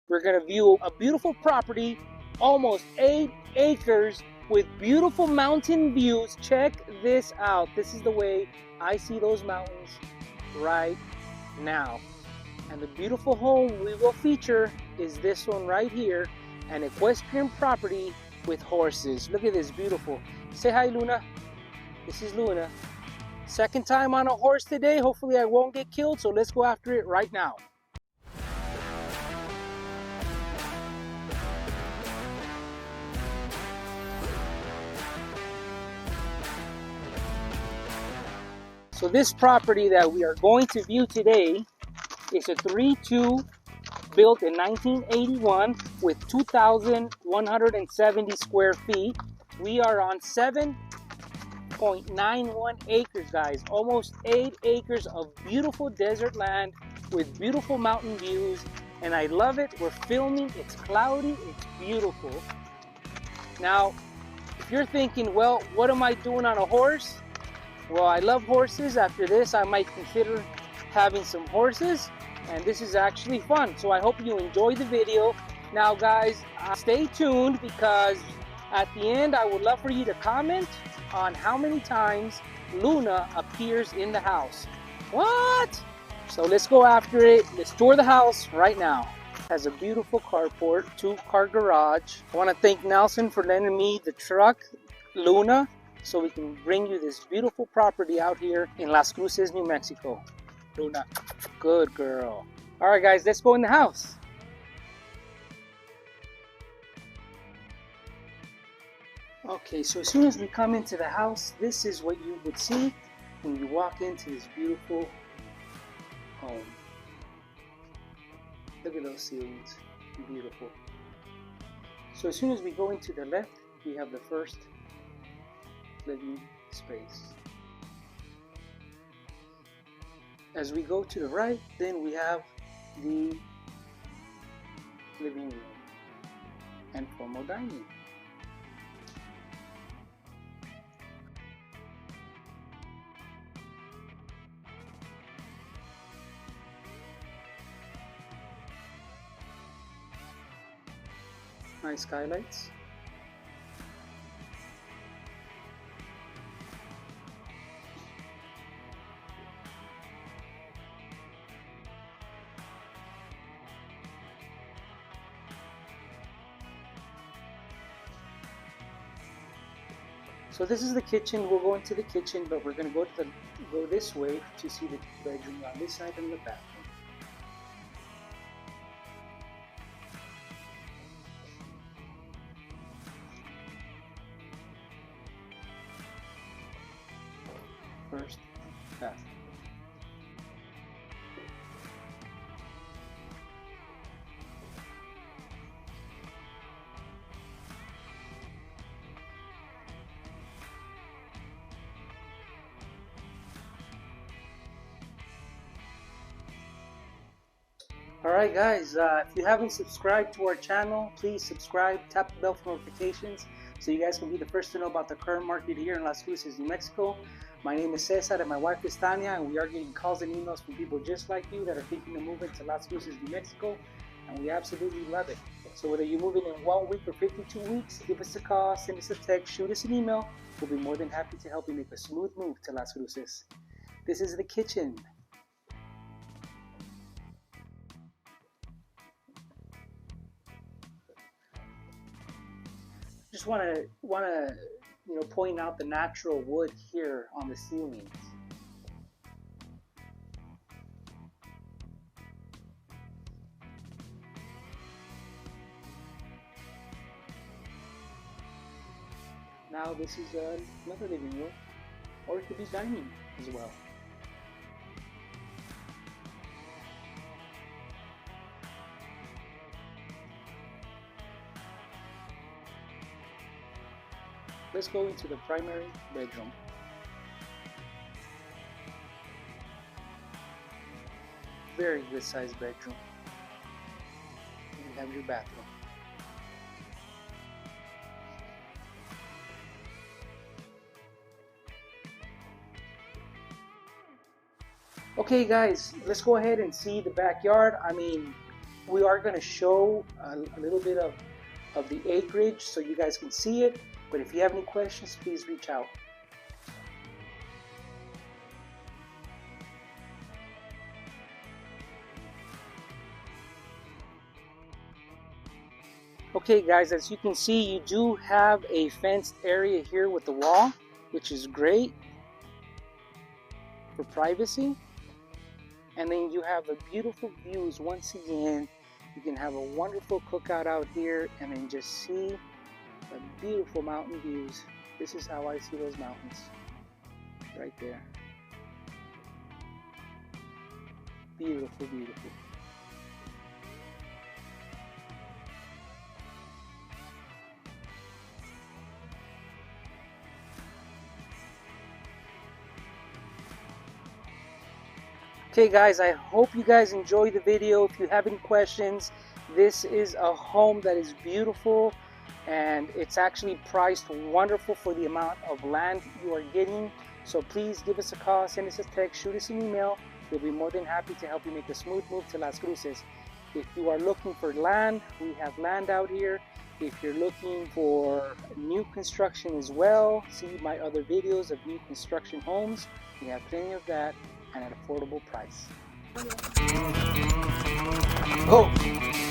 We're gonna view a beautiful property, almost 8 acres with beautiful mountain views. Check this out. This is the way I see those mountains right now. And the beautiful home we will feature is this one right here, an equestrian property with horses. Look at this, beautiful. Say hi, Luna. This is Luna. Second time on a horse today. Hopefully I won't get killed, so let's go after it right now. So this property that we are going to view today is a 3-2 built in 1981 with 2,170 square feet. We are on 7.91 acres, guys. Almost 8 acres of beautiful desert land with beautiful mountain views. And I love it. We're filming. It's cloudy. It's beautiful. Now, if you're thinking, well, what am I doing on a horse? Well, I love horses. After this, I might consider having some horses, and this is actually fun. So I hope you enjoy the video. Now, guys, stay tuned, because at the end, I would love for you to comment on how many times Luna appears in the house. What? So let's go after it. Let's tour the house right now. It has a beautiful carport, 2-car garage. I want to thank Nelson for lending me the truck, Luna, so we can bring you this beautiful property out here in Las Cruces, New Mexico. Luna, good girl. All right, guys, let's go in the house. Okay, so as soon as we come into the house, this is what you would see when you walk into this beautiful home. Look at those ceilings, beautiful. So as soon as we go into the left, we have the first living space. As we go to the right, then we have the living room and formal dining. Nice skylights. So this is the kitchen. We'll go into the kitchen, but we're going to go this way to see the bedroom on this side and the bathroom. First bathroom. Alright guys, if you haven't subscribed to our channel, please subscribe, tap the bell for notifications so you guys can be the first to know about the current market here in Las Cruces, New Mexico. My name is Cesar and my wife is Tanya, and we are getting calls and emails from people just like you that are thinking of moving to Las Cruces, New Mexico, and we absolutely love it. So whether you're moving in 1 week or 52 weeks, give us a call, send us a text, shoot us an email. We'll be more than happy to help you make a smooth move to Las Cruces. This is the kitchen. Just want to point out the natural wood here on the ceilings. Now this is another living room, or it could be dining as well. Let's go into the primary bedroom. Very good sized bedroom. You have your bathroom. Okay guys, let's go ahead and see the backyard. I mean, We are going to show a little bit of the acreage so you guys can see it. But if you have any questions, please reach out. Okay guys, as you can see, you do have a fenced area here with the wall, which is great for privacy. And then you have the beautiful views once again. You can have a wonderful cookout out here and then just see the beautiful mountain views. This is how I see those mountains, right there. Beautiful, beautiful. Okay guys, I hope you guys enjoyed the video. If you have any questions, this is a home that is beautiful and it's actually priced wonderful for the amount of land you are getting. So please give us a call, send us a text, shoot us an email. We'll be more than happy to help you make a smooth move to Las Cruces. If you are looking for land, we have land out here. If you're looking for new construction as well, see my other videos of new construction homes. We have plenty of that and at an affordable price. Oh!